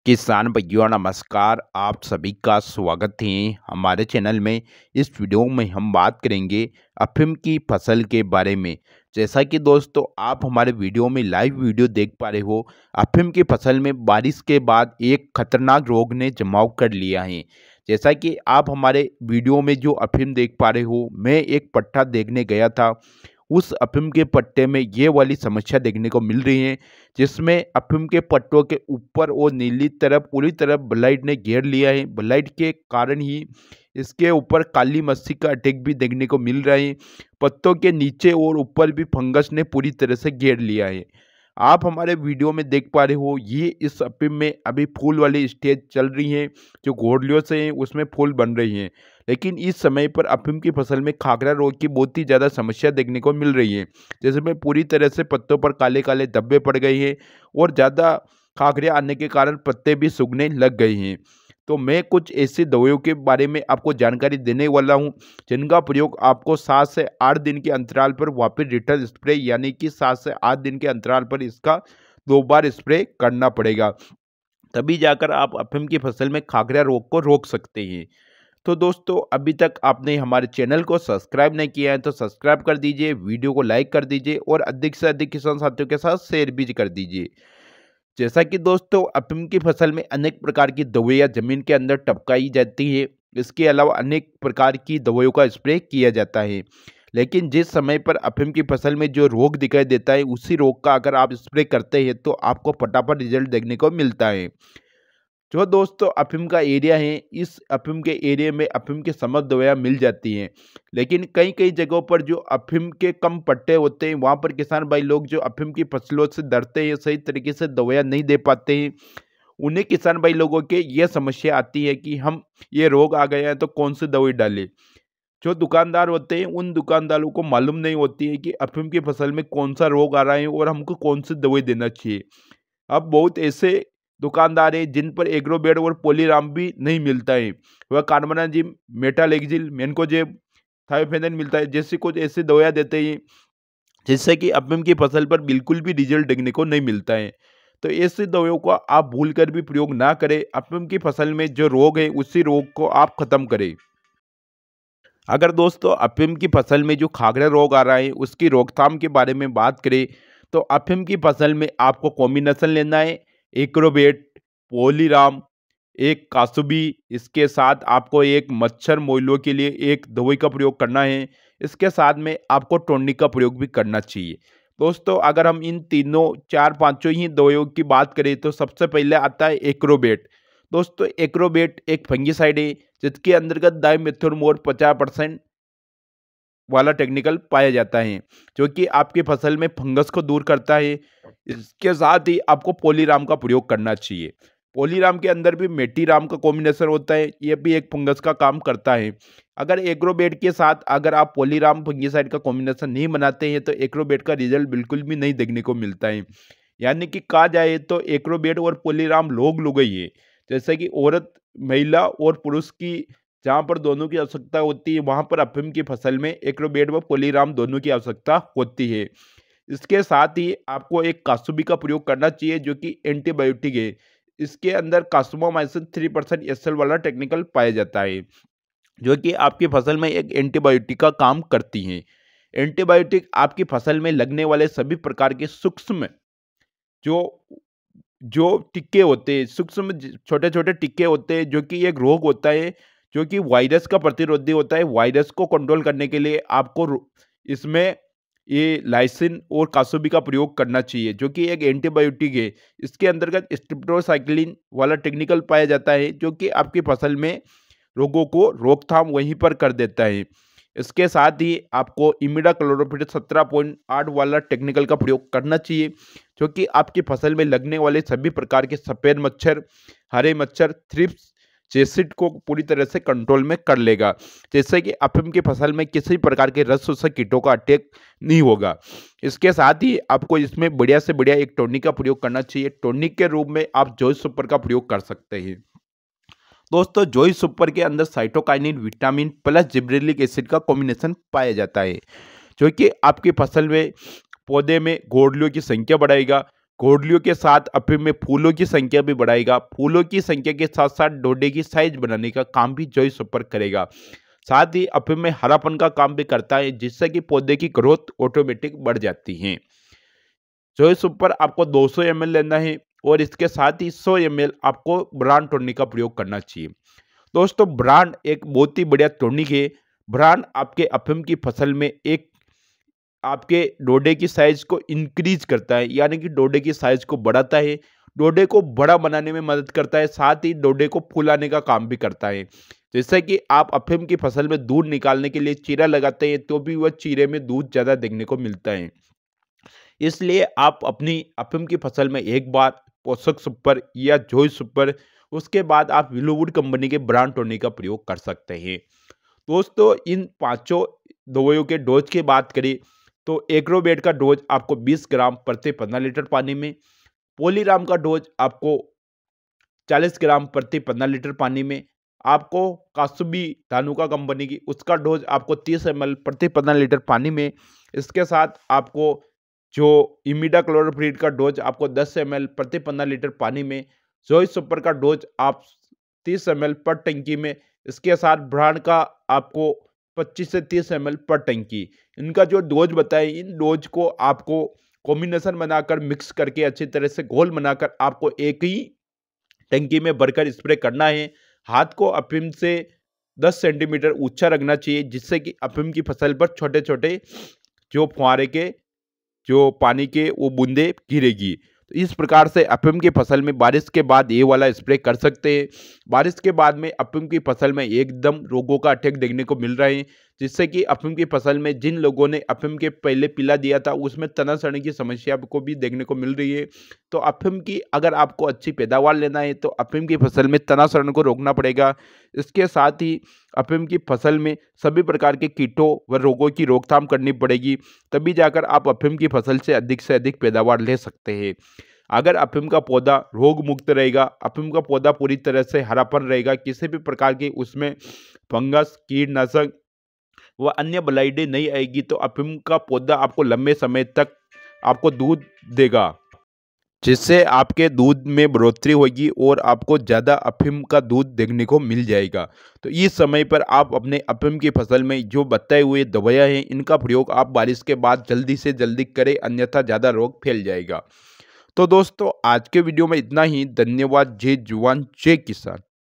किसान भाइयों नमस्कार। आप सभी का स्वागत है हमारे चैनल में। इस वीडियो में हम बात करेंगे अफीम की फसल के बारे में। जैसा कि दोस्तों आप हमारे वीडियो में लाइव वीडियो देख पा रहे हो, अफीम की फसल में बारिश के बाद एक खतरनाक रोग ने जमाव कर लिया है। जैसा कि आप हमारे वीडियो में जो अफीम देख पा रहे हो, मैं एक पट्टा देखने गया था। उस अफीम के पट्टे में ये वाली समस्या देखने को मिल रही है, जिसमें अफीम के पट्टों के ऊपर और नीली तरफ पूरी तरफ ब्लाइट ने घेर लिया है। ब्लाइट के कारण ही इसके ऊपर काली मस्सी का अटैक भी देखने को मिल रहा है। पत्तों के नीचे और ऊपर भी फंगस ने पूरी तरह से घेर लिया है। आप हमारे वीडियो में देख पा रहे हो, ये इस अफीम में अभी फूल वाली स्टेज चल रही है, जो घोड़लियों से हैं उसमें फूल बन रही हैं। लेकिन इस समय पर अफीम की फसल में खागरा रोग की बहुत ही ज़्यादा समस्या देखने को मिल रही है, जिसमें पूरी तरह से पत्तों पर काले काले धब्बे पड़ गए हैं और ज़्यादा खागरे आने के कारण पत्ते भी सूखने लग गए हैं। तो मैं कुछ ऐसी दवाइयों के बारे में आपको जानकारी देने वाला हूं, जिनका प्रयोग आपको 7 से 8 दिन के अंतराल पर वापस रिटर्न स्प्रे यानी कि 7 से 8 दिन के अंतराल पर इसका 2 बार स्प्रे करना पड़ेगा। तभी जाकर आप अफीम की फसल में खागरा रोग को रोक सकते हैं। तो दोस्तों अभी तक आपने हमारे चैनल को सब्सक्राइब नहीं किया है तो सब्सक्राइब कर दीजिए, वीडियो को लाइक कर दीजिए और अधिक से अधिक किसान साथियों के साथ शेयर भी कर दीजिए। जैसा कि दोस्तों अफीम की फसल में अनेक प्रकार की दवाइयाँ जमीन के अंदर टपकाई जाती है। इसके अलावा अनेक प्रकार की दवाइयों का स्प्रे किया जाता है। लेकिन जिस समय पर अफीम की फसल में जो रोग दिखाई देता है, उसी रोग का अगर आप स्प्रे करते हैं तो आपको फटाफट रिजल्ट देखने को मिलता है। जो दोस्तों अफीम का एरिया है, इस अफीम के एरिया में अफीम की समस्त दवाइयाँ मिल जाती हैं। लेकिन कई कई जगहों पर जो अफीम के कम पट्टे होते हैं, वहाँ पर किसान भाई लोग जो अफीम की फसलों से डरते हैं, सही तरीके से दवाइयाँ नहीं दे पाते हैं। उन्हें किसान भाई लोगों के ये समस्या आती है कि हम ये रोग आ गया है तो कौन सी दवाई डालें। जो दुकानदार होते हैं, उन दुकानदारों को मालूम नहीं होती है कि अफीम की फसल में कौन सा रोग आ रहा है और हमको कौन सी दवाई देना चाहिए। अब बहुत ऐसे दुकानदार हैं जिन पर एग्रोबेड और पॉलीराम भी नहीं मिलता है। वह कार्बनाजिम, मेटालेक्जिल, मैनकोजेब, थायोफेनेन मिलता है, जैसी कुछ ऐसी दवाइयाँ देते हैं जिससे कि अफीम की फसल पर बिल्कुल भी रिजल्ट देखने को नहीं मिलता है। तो ऐसी दवाइयों को आप भूल कर भी प्रयोग ना करें। अफीम की फसल में जो रोग है उसी रोग को आप खत्म करें। अगर दोस्तों अफीम की फसल में जो खागरा रोग आ रहा है उसकी रोकथाम के बारे में बात करें, तो अफीम की फसल में आपको कॉम्बिनेशन लेना है एग्रोबेट, पॉलीराम, एक कासुबी। इसके साथ आपको एक मच्छर मोइलों के लिए एक दवाई का प्रयोग करना है। इसके साथ में आपको टॉनिक का प्रयोग भी करना चाहिए। दोस्तों अगर हम इन तीनों चार पांचों ही दवाइयों की बात करें तो सबसे पहले आता है एक्रोबेट। दोस्तों एक्रोबेट एक फंगिसाइड है, जिसके अंतर्गत डाइमेथोर्मोर 50% वाला टेक्निकल पाया जाता है, जो कि आपकी फसल में फंगस को दूर करता है। इसके साथ ही आपको पॉलीराम का प्रयोग करना चाहिए। पॉलीराम के अंदर भी मेटीराम का कॉम्बिनेशन होता है, ये भी एक फंगस का काम करता है। अगर एग्रोबेट के साथ अगर आप पॉलीराम फंगिसाइड का कॉम्बिनेशन नहीं बनाते हैं तो एग्रोबेट का रिजल्ट बिल्कुल भी नहीं देखने को मिलता है। यानी कि कहा जाए तो एग्रोबेट और पॉलीराम लोग लुगई है। जैसे कि औरत, महिला और पुरुष की जहाँ पर दोनों की आवश्यकता होती है, वहाँ पर अफीम की फसल में एक्रोबेट व पॉलीराम दोनों की आवश्यकता होती है। इसके साथ ही आपको एक कासुबी का प्रयोग करना चाहिए, जो कि एंटीबायोटिक है। इसके अंदर कास्मोमाइसिन 3% एसएल वाला टेक्निकल पाया जाता है, जो कि आपकी फसल में एक एंटीबायोटिक का काम करती हैं। एंटीबायोटिक आपकी फसल में लगने वाले सभी प्रकार के सूक्ष्म जो जो टिक्के होते हैं, सूक्ष्म छोटे छोटे टिक्के होते हैं, जो कि एक रोग होता है जो कि वायरस का प्रतिरोधी होता है। वायरस को कंट्रोल करने के लिए आपको इसमें ये लाइसिन और कासुबी का प्रयोग करना चाहिए, जो कि एक एंटीबायोटिक है। इसके अंतर्गत स्ट्रिप्टोसाइक्लिन वाला टेक्निकल पाया जाता है, जो कि आपकी फसल में रोगों को रोकथाम वहीं पर कर देता है। इसके साथ ही आपको इमिडाक्लोरोपिड 17.8 वाला टेक्निकल का प्रयोग करना चाहिए, जो कि आपकी फसल में लगने वाले सभी प्रकार के सफ़ेद मच्छर, हरे मच्छर, थ्रिप्स, चेसिड को पूरी तरह से कंट्रोल में कर लेगा, जिससे कि अफीम की फसल में किसी प्रकार के रस शोषक कीटों का अटैक नहीं होगा। इसके साथ ही आपको इसमें बढ़िया से बढ़िया एक टॉनिक का प्रयोग करना चाहिए। टॉनिक के रूप में आप जॉय सुपर का प्रयोग कर सकते हैं। दोस्तों जॉय सुपर के अंदर cytokinin, vitamin plus gibberellic acid का कॉम्बिनेशन पाया जाता है, जो कि आपकी फसल में पौधे में घोड़लियों की संख्या बढ़ाएगा, गोडलियों के साथ अफीम में फूलों की संख्या भी बढ़ाएगा। फूलों की संख्या के साथ साथ डोडे की साइज बनाने का काम भी जॉय सुपर करेगा। साथ ही अफीम में हरापन का काम भी करता है, जिससे कि पौधे की ग्रोथ ऑटोमेटिक बढ़ जाती है। जॉय सुपर आपको 200 ml लेना है और इसके साथ ही 100 ml आपको ब्रांड टॉनिक का प्रयोग करना चाहिए। दोस्तों, ब्रांड एक बहुत ही बढ़िया टॉनिक है। ब्रांड आपके अफीम की फसल में एक आपके डोडे की साइज को इंक्रीज करता है, यानी कि डोडे की साइज को बढ़ाता है, डोडे को बड़ा बनाने में मदद करता है, साथ ही डोडे को फुलाने का काम भी करता है। जैसे कि आप अफीम की फसल में दूध निकालने के लिए चीरा लगाते हैं, तो भी वह चीरे में दूध ज़्यादा देखने को मिलता है। इसलिए आप अपनी अफीम की फसल में एक बार पोषक सुपर या जॉय सुपर, उसके बाद आप विलोवुड कंपनी के ब्रांड टॉनिक का प्रयोग कर सकते हैं। दोस्तों, इन पांचों दवाइयों के डोज की बात करें तो एग्रोवेट का डोज आपको 20 ग्राम प्रति 15 लीटर पानी में, पोलीराम का डोज आपको 40 ग्राम प्रति 15 लीटर पानी में, आपको कासुबी धानुका कंपनी की उसका डोज आपको 30 ml प्रति 15 लीटर पानी में, इसके साथ आपको जो इमिडा क्लोरोप्रिड का डोज आपको 10 ml प्रति 15 लीटर पानी में, जॉय सुपर का डोज आप 30 ml पर टंकी में, इसके साथ ब्रांड का आपको 25 से 30 ml पर टंकी। इनका जो डोज बताए, इन डोज को आपको कॉम्बिनेशन बनाकर मिक्स करके अच्छी तरह से घोल बनाकर आपको एक ही टंकी में भरकर स्प्रे करना है। हाथ को अफीम से 10 सेंटीमीटर ऊंचा रखना चाहिए, जिससे कि अफीम की फसल पर छोटे छोटे जो फुहारे के जो पानी के वो बूंदे गिरेगी। तो इस प्रकार से अफीम की फसल में बारिश के बाद ये वाला स्प्रे कर सकते हैं। बारिश के बाद में अफीम की फसल में एकदम रोगों का अटैक देखने को मिल रहा है, जिससे कि अफीम की फसल में जिन लोगों ने अफीम के पहले पिला दिया था, उसमें तना सड़ने की समस्या को भी देखने को मिल रही है। तो अफीम की अगर आपको अच्छी पैदावार लेना है तो अफीम की फसल में तना सड़ने को रोकना पड़ेगा। इसके साथ ही अफीम की फसल में सभी प्रकार के कीटों व रोगों की रोकथाम करनी पड़ेगी, तभी जाकर आप अफीम की फसल से अधिक पैदावार ले सकते हैं। अगर अफीम का पौधा रोग मुक्त रहेगा, अफीम का पौधा पूरी तरह से हरापन रहेगा, किसी भी प्रकार की उसमें फंगस, कीटनाशक व अन्य ब्लाइडें नहीं आएगी, तो अफीम का पौधा आपको लंबे समय तक आपको दूध देगा, जिससे आपके दूध में बढ़ोतरी होगी और आपको ज़्यादा अफीम का दूध देखने को मिल जाएगा। तो इस समय पर आप अपने अफीम की फसल में जो बताए हुए दवाइयाँ हैं, इनका प्रयोग आप बारिश के बाद जल्दी से जल्दी करें, अन्यथा ज़्यादा रोग फैल जाएगा। तो दोस्तों, आज के वीडियो में इतना ही। धन्यवाद। जय जवान जय किसान।